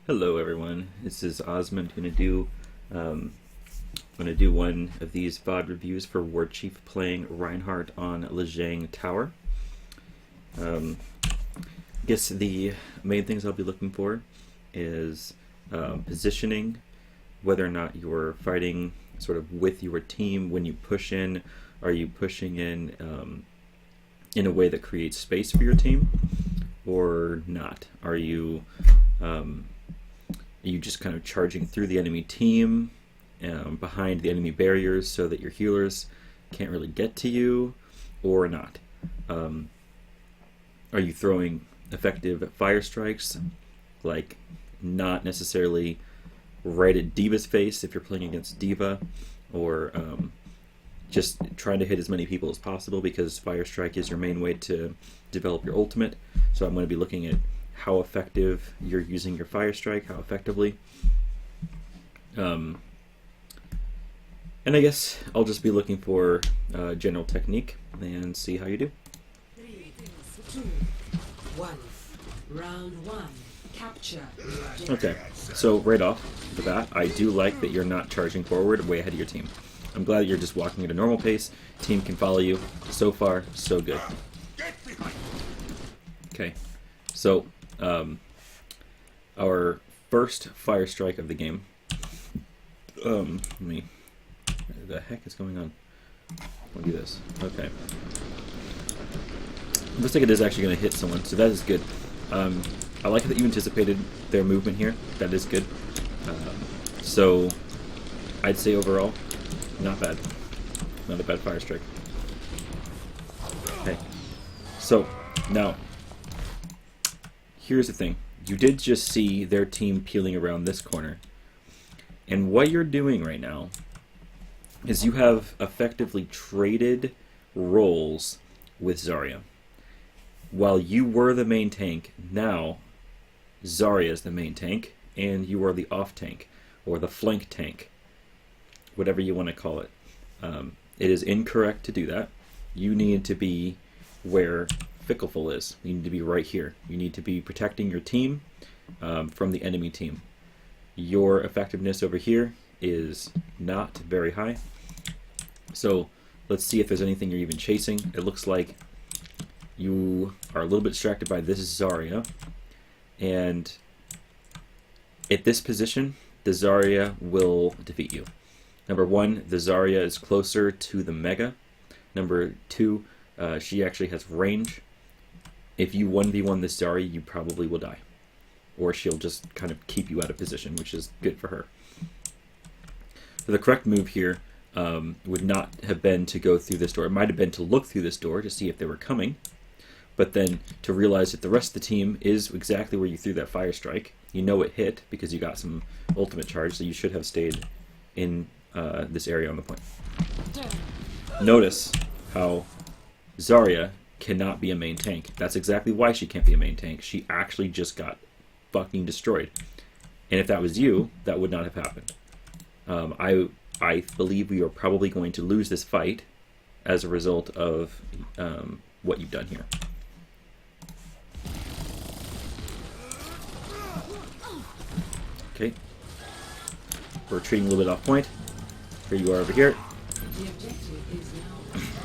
Hello everyone, this is Osmond. I'm gonna do one of these VOD reviews for Warchief playing Reinhardt on Lijang Tower. I guess the main things I'll be looking for is positioning, whether or not you're fighting sort of with your team when you push in. Are you pushing in a way that creates space for your team, or not? Are you just kind of charging through the enemy team behind the enemy barriers so that your healers can't really get to you, or not? Are you throwing effective fire strikes, like not necessarily right at D.Va's face if you're playing against D.Va, or just trying to hit as many people as possible, because fire strike is your main way to develop your ultimate. So I'm going to be looking at how effective you're using your fire strike, how effectively. And I guess I'll just be looking for general technique and see how you do. 3, 2, 1. Round 1. Capture. Okay, so right off the bat, I do like that you're not charging forward way ahead of your team. I'm glad that you're just walking at a normal pace. Team can follow you. So far, so good. Okay, so our first fire strike of the game. What the heck is going on? I'll do this. Okay. Looks like it is actually going to hit someone, so that is good. I like that you anticipated their movement here. That is good. So I'd say overall, not bad. Not a bad fire strike. Okay. So now, here's the thing. You did just see their team peeling around this corner. And what you're doing right now is you have effectively traded roles with Zarya. While you were the main tank, now Zarya is the main tank, and you are the off tank, or the flank tank, whatever you want to call it. It is incorrect to do that. You need to be where Fickleful is. You need to be right here. You need to be protecting your team from the enemy team. Your effectiveness over here is not very high. So let's see if there's anything you're even chasing. It looks like you are a little bit distracted by this Zarya, and at this position, the Zarya will defeat you. Number one, the Zarya is closer to the Mega. Number two, she actually has range. If you 1v1 this Zarya, you probably will die. Or she'll just kind of keep you out of position, which is good for her. So the correct move here would not have been to go through this door. It might have been to look through this door to see if they were coming, but then to realize that the rest of the team is exactly where you threw that fire strike. You know it hit because you got some ultimate charge, so you should have stayed in this area on the point. Notice how Zarya cannot be a main tank. That's exactly why she can't be a main tank. She actually just got fucking destroyed. And if that was you, that would not have happened. I believe we are probably going to lose this fight as a result of what you've done here. Okay. We're retreating a little bit off point. Here you are over here.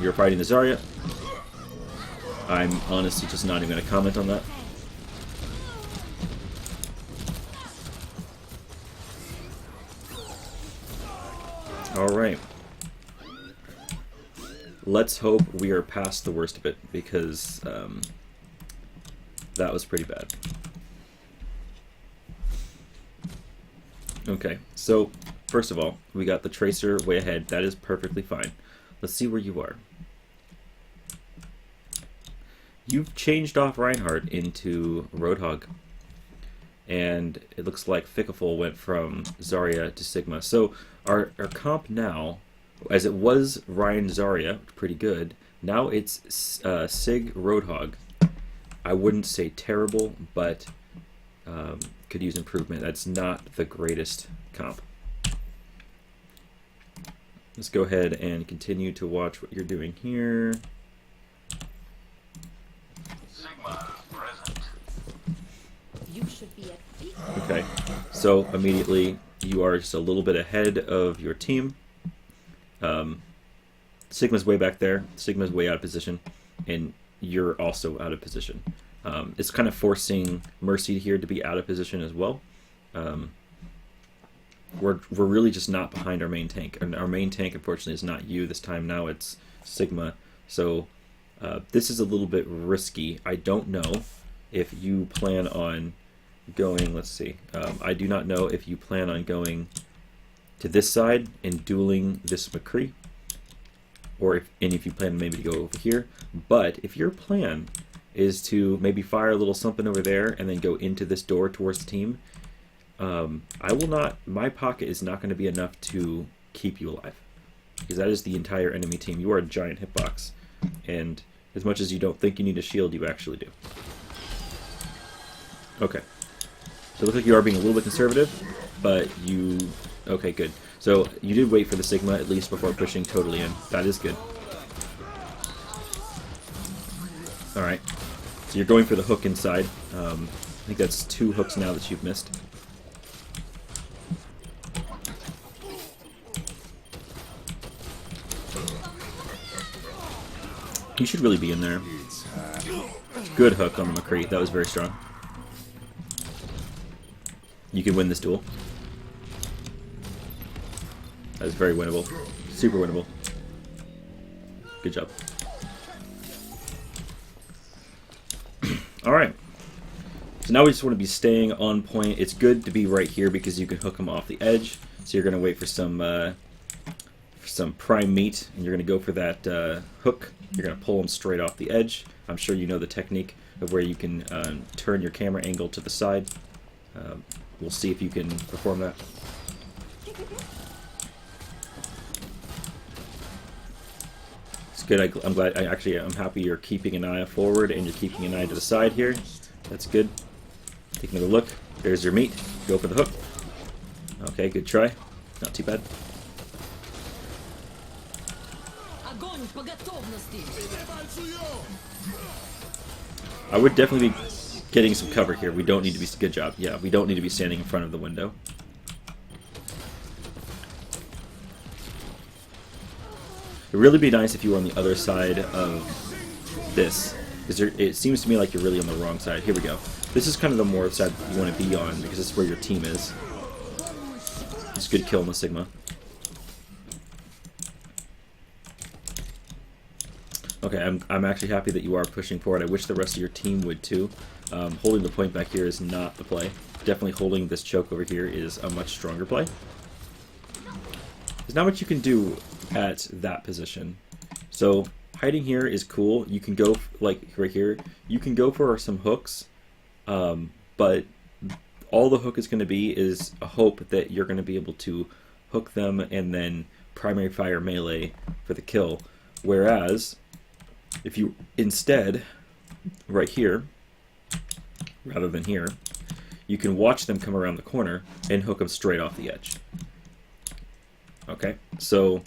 You're fighting the Zarya. I'm honestly just not even going to comment on that. Alright. Let's hope we are past the worst of it, because that was pretty bad. Okay, so first of all, we got the Tracer way ahead. That is perfectly fine. Let's see where you are. You've changed off Reinhardt into Roadhog, and it looks like Fickleful went from Zarya to Sigma. So our comp now, as it was Ryan Zarya, pretty good. Now it's Sig Roadhog. I wouldn't say terrible, but could use improvement. That's not the greatest comp. Let's go ahead and continue to watch what you're doing here. Sigma present. You should be at peak. Okay. Okay, so immediately you are just a little bit ahead of your team. Sigma's way back there. Sigma's way out of position, and you're also out of position. It's kind of forcing Mercy here to be out of position as well. We're really just not behind our main tank. And our main tank, unfortunately, is not you this time. Now it's Sigma. So this is a little bit risky. I don't know if you plan on going, let's see. I do not know if you plan on going to this side and dueling this McCree, or if you plan maybe to go over here. But if your plan is to maybe fire a little something over there and then go into this door towards the team, I will not, my pocket is not going to be enough to keep you alive, because that is the entire enemy team. You are a giant hitbox, and as much as you don't think you need a shield, you actually do. Okay, so it looks like you are being a little bit conservative, but you, okay, good. So you did wait for the Sigma at least before pushing totally in. That is good. Alright, so you're going for the hook inside. I think that's 2 hooks now that you've missed. You should really be in there. Good hook on the McCree. That was very strong. You can win this duel. That is very winnable. Super winnable. Good job. Alright. So now we just want to be staying on point. It's good to be right here because you can hook them off the edge. So you're going to wait for some prime meat, and you're going to go for that hook. You're going to pull them straight off the edge. I'm sure you know the technique of where you can turn your camera angle to the side. We'll see if you can perform that. It's good. I'm glad. I'm happy you're keeping an eye forward and you're keeping an eye to the side here. That's good. Take another look. There's your meat. Go for the hook. Okay, good try. Not too bad. I would definitely be getting some cover here. We don't need to be, good job. Yeah, we don't need to be standing in front of the window. It would really be nice if you were on the other side of this, because it seems to me like you're really on the wrong side. Here we go. This is kind of the more side you want to be on, because this is where your team is. It's a good kill on the Sigma. Okay, I'm actually happy that you are pushing forward. I wish the rest of your team would too. Holding the point back here is not the play. Definitely holding this choke over here is a much stronger play. There's not much you can do at that position. So hiding here is cool. You can go, like right here, you can go for some hooks, but all the hook is going to be is a hope that you're going to be able to hook them and then primary fire melee for the kill. Whereas if you instead, right here, rather than here, you can watch them come around the corner and hook them straight off the edge. Okay, so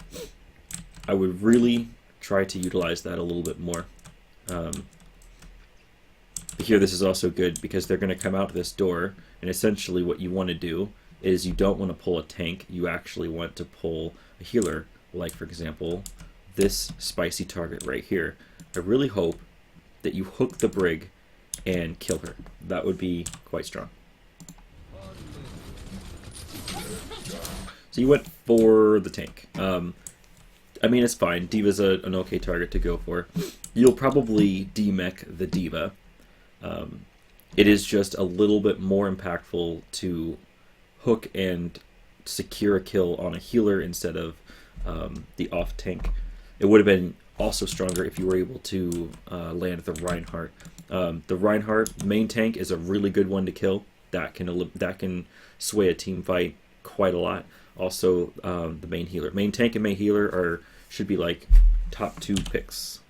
I would really try to utilize that a little bit more. But here this is also good because they're going to come out this door, and essentially what you want to do is you don't want to pull a tank, you actually want to pull a healer, like for example this spicy target right here. I really hope that you hook the Brig and kill her. That would be quite strong. So you went for the tank. I mean, it's fine. Diva's an okay target to go for. You'll probably demech the Diva. It is just a little bit more impactful to hook and secure a kill on a healer instead of the off tank. It would have been also stronger if you were able to land the Reinhardt. The Reinhardt main tank is a really good one to kill. That can sway a team fight quite a lot. Also, the main healer. Main tank and main healer should be like top 2 picks.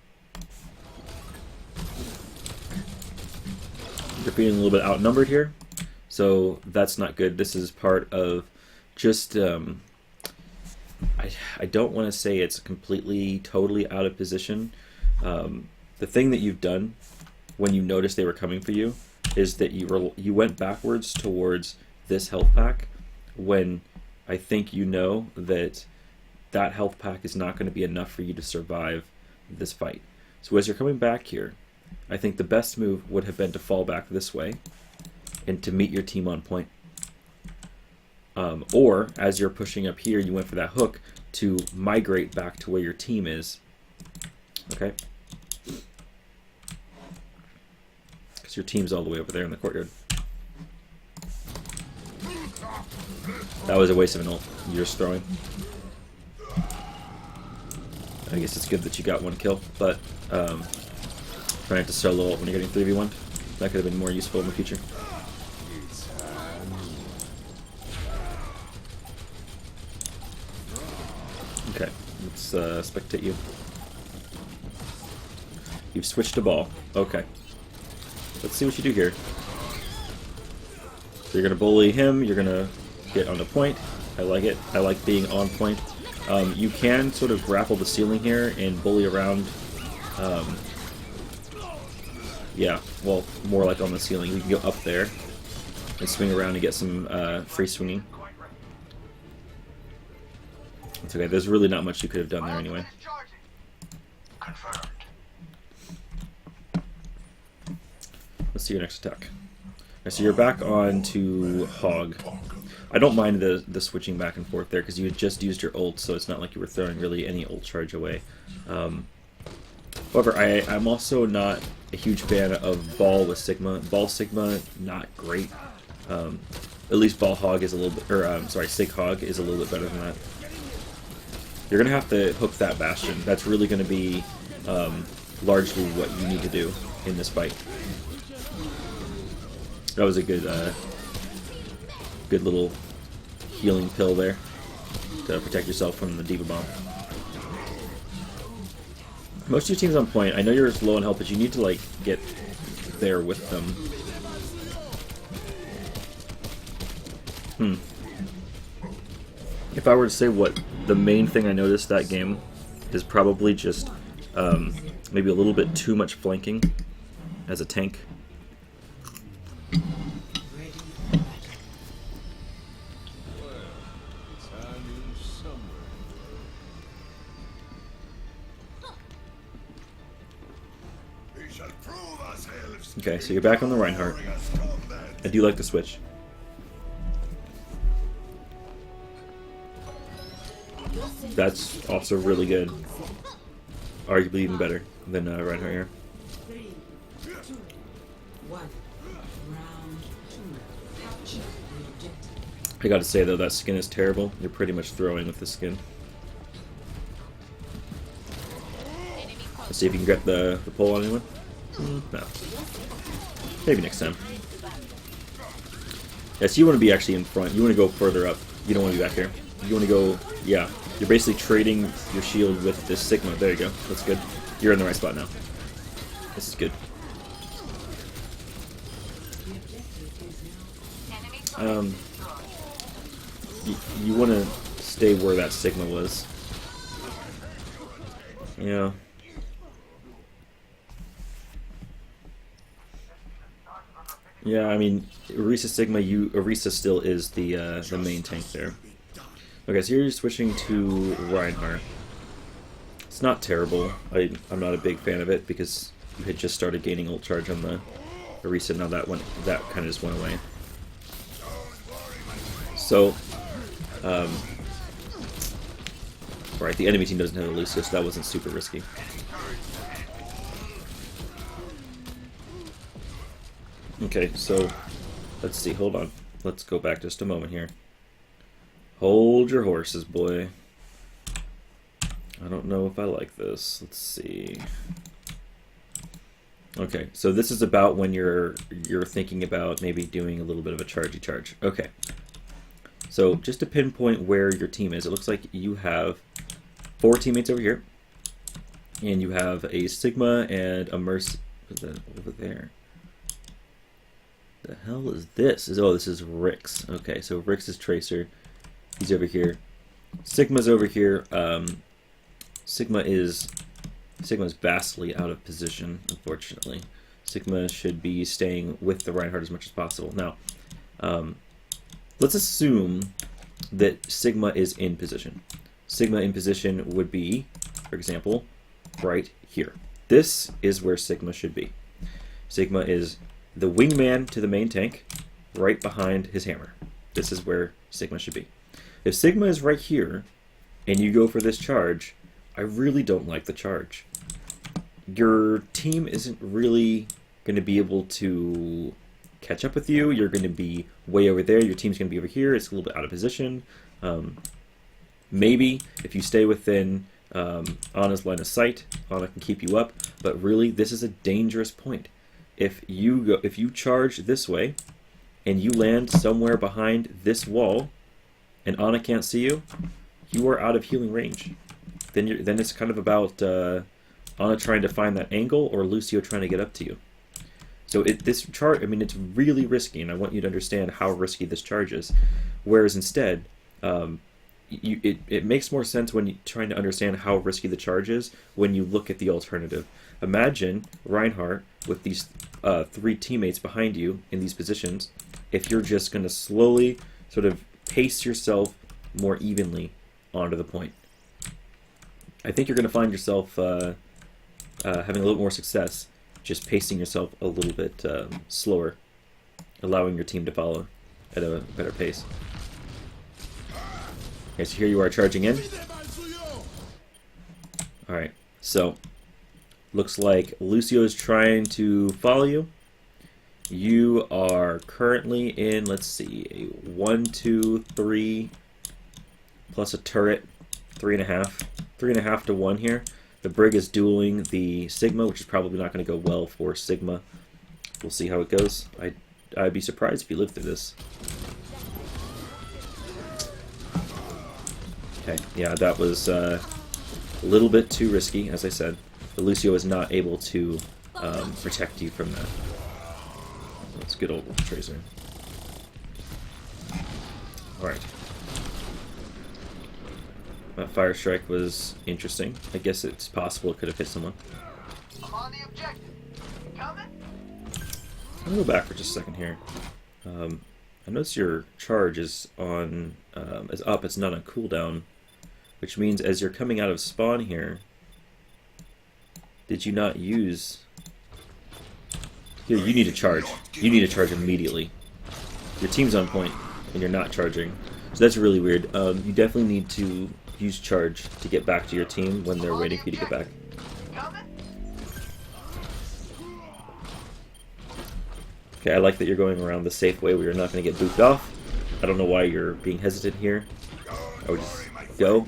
You're feeling a little bit outnumbered here, so that's not good. This is part of just I don't want to say it's completely, totally out of position. The thing that you've done when you noticed they were coming for you is that you went backwards towards this health pack when I think you know that that health pack is not going to be enough for you to survive this fight. So as you're coming back here, I think the best move would have been to fall back this way and to meet your team on point. Or as you're pushing up here, you went for that hook to migrate back to where your team is. Okay? Because your team's all the way over there in the courtyard. That was a waste of an ult. You're just throwing. I guess it's good that you got one kill, but trying to solo ult when you're getting 3v1. That could have been more useful in the future. Okay, let's spectate you. You've switched to ball. Okay. Let's see what you do here. So you're going to bully him, you're going to get on the point. I like it. I like being on point. You can sort of grapple the ceiling here and bully around. Yeah, well, more like on the ceiling. You can go up there and swing around and get some free swinging. It's okay, there's really not much you could have done there anyway. Let's see your next attack. Okay, so you're back on to Hog. I don't mind the switching back and forth there because you had just used your ult, so it's not like you were throwing really any ult charge away. However, I'm also not a huge fan of Ball with Sigma. Ball Sigma, not great. At least Ball Hog is a little bit, or sorry, Sig Hog is a little bit better than that. You're gonna have to hook that Bastion. That's really gonna be largely what you need to do in this fight. That was a good, good little healing pill there to protect yourself from the Diva Bomb. Most of your team's on point. I know you're low on health, but you need to like get there with them. If I were to say what the main thing I noticed that game is probably just maybe a little bit too much flanking as a tank. Okay, so you're back on the Reinhardt. I do like the switch. That's also really good. Arguably even better than Reinhardt here. 3, 2, 1. Round 2. Capture the objective. I gotta say though, that skin is terrible. You're pretty much throwing with the skin. Let's see if you can get the pull on anyone. No. Maybe next time. Yes, you want to be actually in front. You want to go further up. You don't want to be back here. You want to go, yeah. You're basically trading your shield with this Sigma. There you go. That's good. You're in the right spot now. This is good. You want to stay where that Sigma was. Yeah. Yeah, I mean, Orisa Sigma, Orisa still is the main tank there. Okay, so you're switching to Reinhardt. It's not terrible. I'm not a big fan of it because you had just started gaining ult charge on the Orisa. Now that kind of just went away. So, right, the enemy team doesn't have a Lucio, so that wasn't super risky. Okay, so let's see. Hold on. Let's go back just a moment here. Hold your horses, boy. I don't know if I like this. Let's see. Okay, so this is about when you're thinking about maybe doing a little bit of a chargey charge. Okay. So just to pinpoint where your team is, it looks like you have 4 teammates over here, and you have a Sigma and a Mercy. What's that over there? The hell is this? Oh, this is Rix. Okay, so Rix is Tracer. He's over here. Sigma's over here. Sigma's vastly out of position, unfortunately. Sigma should be staying with the Reinhardt as much as possible. Now, let's assume that Sigma is in position. Sigma in position would be, for example, right here. This is where Sigma should be. Sigma is the wingman to the main tank, right behind his hammer. This is where Sigma should be. If Sigma is right here, and you go for this charge, I really don't like the charge. Your team isn't really going to be able to catch up with you. You're going to be way over there. Your team's going to be over here. It's a little bit out of position. Maybe if you stay within Ana's line of sight, Ana can keep you up. But really, this is a dangerous point. If you charge this way, and you land somewhere behind this wall, and Ana can't see you, you are out of healing range. Then it's kind of about Ana trying to find that angle, or Lucio trying to get up to you. So this charge, I mean, it's really risky, and I want you to understand how risky this charge is. Whereas instead, it makes more sense when you're trying to understand how risky the charge is when you look at the alternative. Imagine Reinhardt with these 3 teammates behind you in these positions. If you're just going to slowly sort of pace yourself more evenly onto the point, I think you're going to find yourself having a little more success just pacing yourself a little bit slower, allowing your team to follow at a better pace. Okay, so here you are charging in. Alright, so looks like Lucio is trying to follow you. You are currently in, let's see, a 1, 2, 3 plus a turret, 3.5. 3.5 to 1 here. The Brig is dueling the Sigma, which is probably not going to go well for Sigma. We'll see how it goes. I'd be surprised if you live through this. Okay, yeah, that was a little bit too risky, as I said. But Lucio is not able to protect you from that. That's good old Tracer. Alright. That fire strike was interesting. I guess it's possible it could have hit someone. I'm on the objective. Coming? I'm gonna go back for just a second here. I notice your charge is on is up. It's not on cooldown, which means as you're coming out of spawn here, did you not use? Here, you need to charge. You need to charge immediately. Your team's on point, and you're not charging. So that's really weird. You definitely need to use charge to get back to your team when they're waiting for you to get back. Okay, I like that you're going around the safe way where you're not going to get booped off. I don't know why you're being hesitant here. I would just go.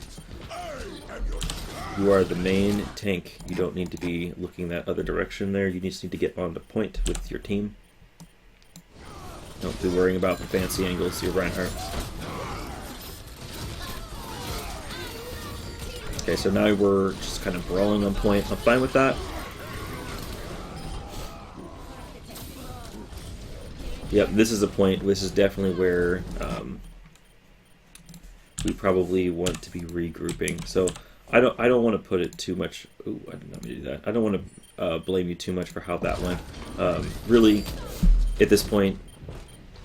You are the main tank. You don't need to be looking that other direction there. You just need to get on the point with your team. Don't be worrying about the fancy angles. You're Reinhardt. Okay, so now we're just kind of brawling on point. I'm fine with that. Yep, this is a point. This is definitely where we probably want to be regrouping. So I don't want to put it too much. Ooh, I did not mean to do that. I don't want to blame you too much for how that went. Really, at this point,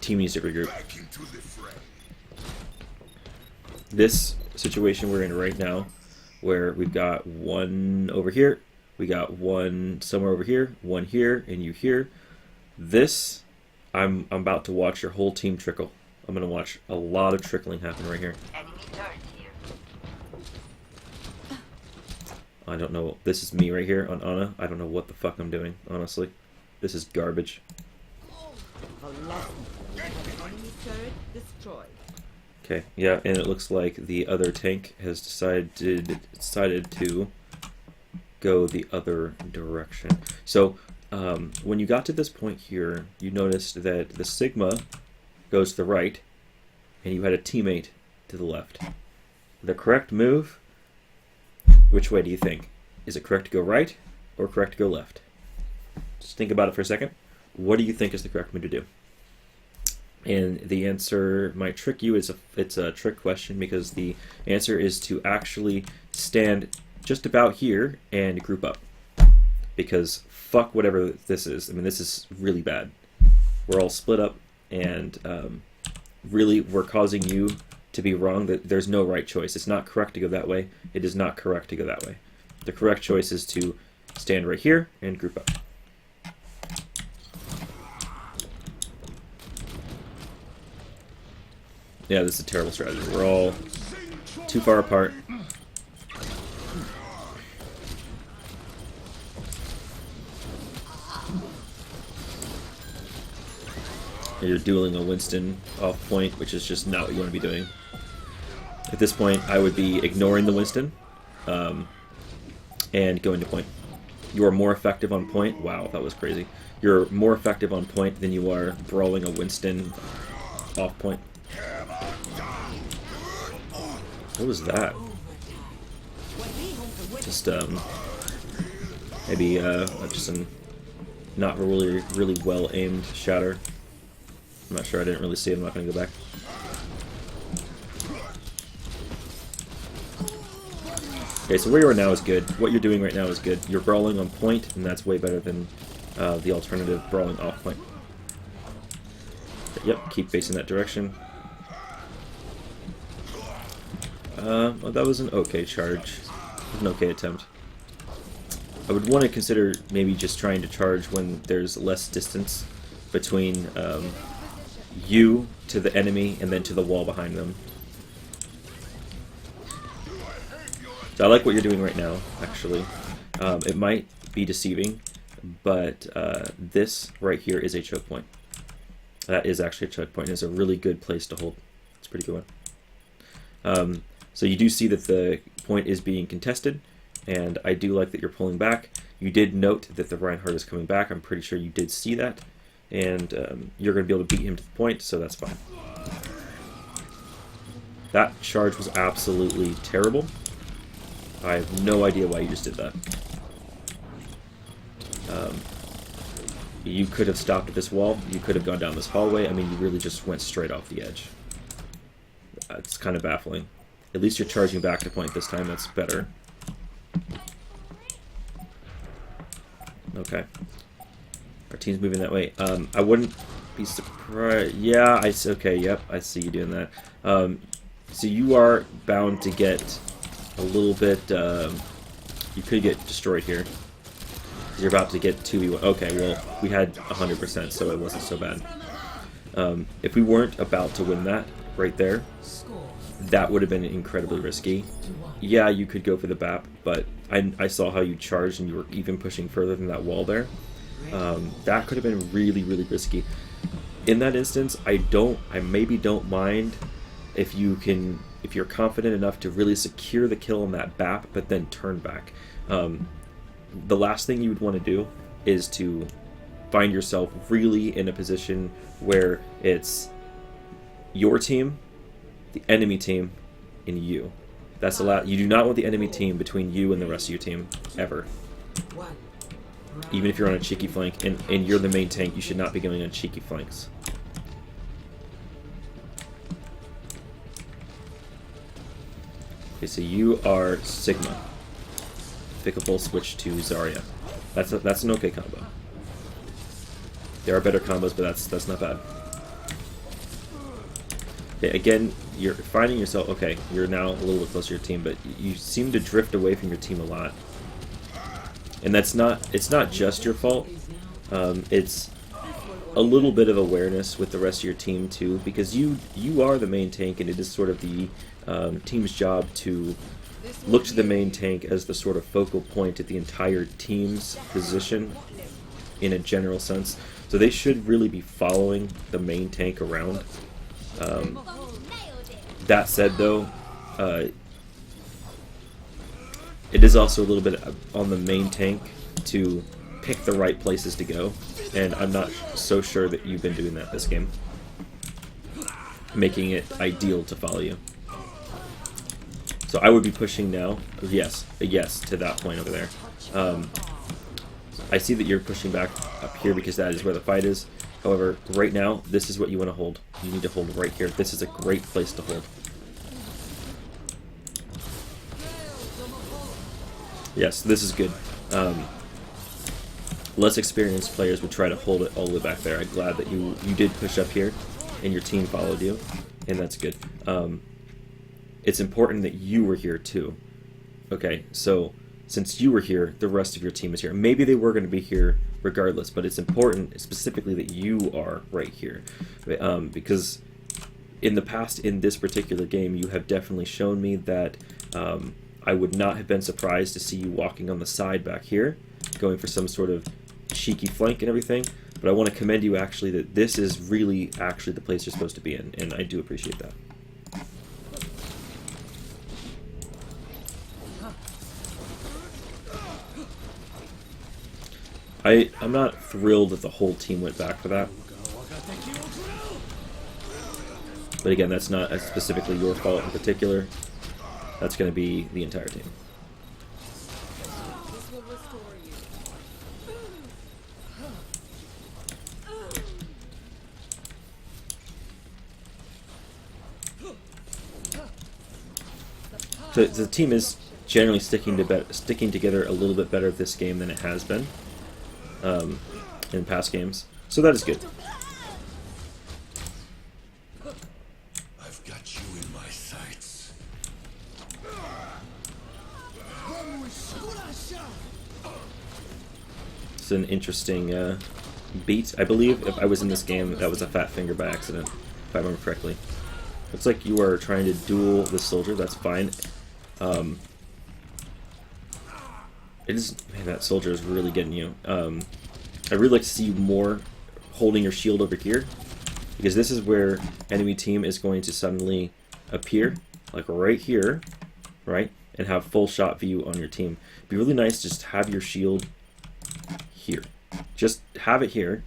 team needs to regroup. This situation we're in right now, where we've got one over here, we got one somewhere over here, one here, and you here. This, I'm about to watch your whole team trickle. I'm going to watch a lot of trickling happen right here. I don't know. This is me right here on Ana. I don't know what the fuck I'm doing, honestly. This is garbage. Enemy turret destroyed. Okay, yeah, and it looks like the other tank has decided to go the other direction. So, when you got to this point here, you noticed that the Sigma goes to the right, and you had a teammate to the left. The correct move, which way do you think? Is it correct to go right, or correct to go left? Just think about it for a second. What do you think is the correct move to do? And the answer might trick you. It's a trick question because the answer is to actually stand just about here and group up. Because fuck whatever this is. I mean, this is really bad. We're all split up, and really were causing you to be wrong, that there's no right choice. It's not correct to go that way. It is not correct to go that way. The correct choice is to stand right here and group up. Yeah, this is a terrible strategy. We're all too far apart. You're dueling a Winston off point, which is just not what you want to be doing. At this point, I would be ignoring the Winston and going to point. You are more effective on point. Wow, that was crazy. You're more effective on point than you are brawling a Winston off point. What was that? Just maybe just a not really well aimed shatter. I'm not sure. I didn't really see it. I'm not going to go back. Okay, so where you are now is good. What you're doing right now is good. You're brawling on point, and that's way better than the alternative brawling off point. But yep, keep facing that direction. Well, that was an okay charge. An okay attempt. I would want to consider maybe just trying to charge when there's less distance between you to the enemy and then to the wall behind them. So I like what you're doing right now, actually. It might be deceiving, but this right here is a choke point. That is actually a choke point. It's a really good place to hold. It's a pretty good one. So you do see that the point is being contested, and I do like that you're pulling back. You did note that the Reinhardt is coming back. I'm pretty sure you did see that, and you're going to be able to beat him to the point, so that's fine. That charge was absolutely terrible. I have no idea why you just did that. You could have stopped at this wall. You could have gone down this hallway. I mean, you really just went straight off the edge. It's kind of baffling. At least you're charging back to point this time. That's better. Okay. Our team's moving that way. I wouldn't be surprised. Yeah, okay, yep, I see you doing that. So you are bound to get a little bit, you could get destroyed here. You're about to get 2v1. Okay, well, we had 100%, so it wasn't so bad. If we weren't about to win that right there, that would have been incredibly risky. Yeah, you could go for the BAP, but I saw how you charged and you were even pushing further than that wall there. That could have been really, really risky. In that instance, I maybe don't mind if you're confident enough to really secure the kill on that BAP, but then turn back. The last thing you would want to do is to find yourself really in a position where it's your team, the enemy team, and you. That's a lot. You do not want the enemy team between you and the rest of your team, ever. Even if you're on a cheeky flank and you're the main tank, you should not be going on cheeky flanks. Okay, so you are Sigma. Pick a full switch to Zarya. That's an okay combo. There are better combos, but that's not bad. Okay, again, you're finding yourself. Okay, you're now a little bit closer to your team, but you seem to drift away from your team a lot. And it's not just your fault. It's a little bit of awareness with the rest of your team too, because you are the main tank, and it is sort of the team's job to look to the main tank as the sort of focal point at the entire team's position in a general sense. So they should really be following the main tank around. That said, though, it is also a little bit on the main tank to pick the right places to go, and I'm not so sure that you've been doing that this game, making it ideal to follow you. So I would be pushing now. Yes, a yes to that point over there. I see that you're pushing back up here because that is where the fight is. However, right now, this is what you want to hold. You need to hold right here. This is a great place to hold. Yes, this is good. Less experienced players would try to hold it all the way back there. I'm glad that you did push up here and your team followed you, and that's good. It's important that you were here too. Okay, so since you were here, the rest of your team is here. Maybe they were going to be here regardless, but it's important specifically that you are right here, because in the past, in this particular game, you have definitely shown me that I would not have been surprised to see you walking on the side back here, going for some sort of cheeky flank and everything. But I want to commend you actually that this is really actually the place you're supposed to be in, and I do appreciate that. I'm not thrilled that the whole team went back for that. But again, that's not specifically your fault in particular. That's going to be the entire team. This will restore you. The team is generally sticking together a little bit better this game than it has been in past games, so that is good. I've got you in my sights. It's an interesting beat. I believe if I was in this game, that was a fat finger by accident, if I remember correctly. Looks like you are trying to duel the soldier. That's fine. It is, man, that soldier is really getting you. I'd really like to see you more holding your shield over here, because this is where enemy team is going to suddenly appear, like right here, right, and have full shot view on your team. It'd be really nice to just have your shield here. Just have it here,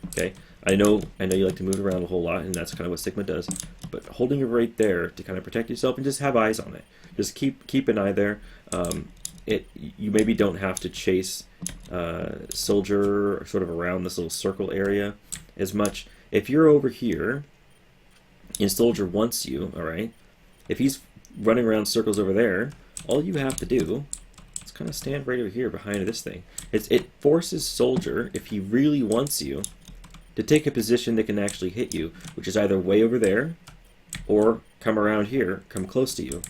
okay? I know you like to move around a whole lot, and that's kind of what Sigma does, but holding it right there to kind of protect yourself and just have eyes on it. Just keep an eye there. You maybe don't have to chase soldier sort of around this little circle area as much. If you're over here and soldier wants you, all right, if he's running around circles over there, all you have to do is kind of stand right over here behind this thing. It forces soldier, if he really wants you, to take a position that can actually hit you, which is either way over there or come around here, come close to you,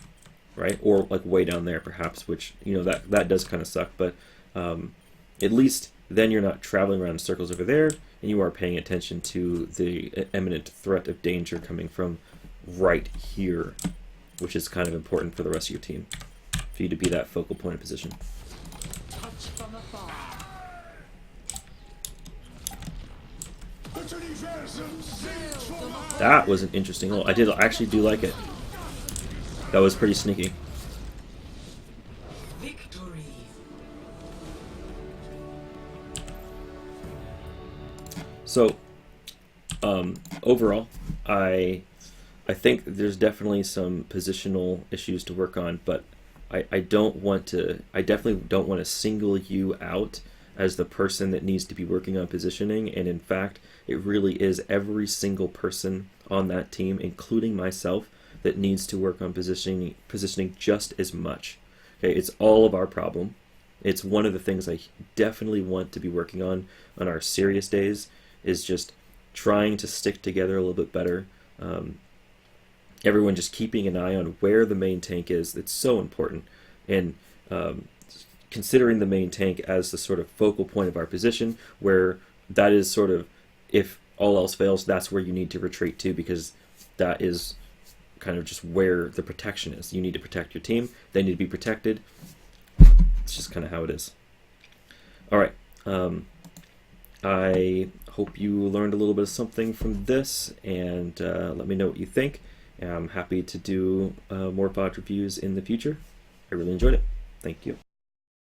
right? Or like way down there perhaps, which, you know, that does kind of suck, but at least then you're not traveling around in circles over there, and you are paying attention to the imminent threat of danger coming from right here, which is kind of important for the rest of your team, for you to be that focal point of position. Touch from afar. That was an interesting hole. I actually do like it. That was pretty sneaky. Victory. So, overall, I think there's definitely some positional issues to work on, but I definitely don't want to single you out as the person that needs to be working on positioning, and in fact, it really is every single person on that team, including myself, that needs to work on positioning just as much. Okay, it's all of our problem. It's one of the things I definitely want to be working on our serious days, is just trying to stick together a little bit better. Everyone just keeping an eye on where the main tank is. It's so important. And considering the main tank as the sort of focal point of our position, where that is sort of, if all else fails, that's where you need to retreat to, because that is kind of just where the protection is. You need to protect your team. They need to be protected. It's just kind of how it is. All right. I hope you learned a little bit of something from this, and let me know what you think. I'm happy to do more pod reviews in the future. I really enjoyed it. Thank you.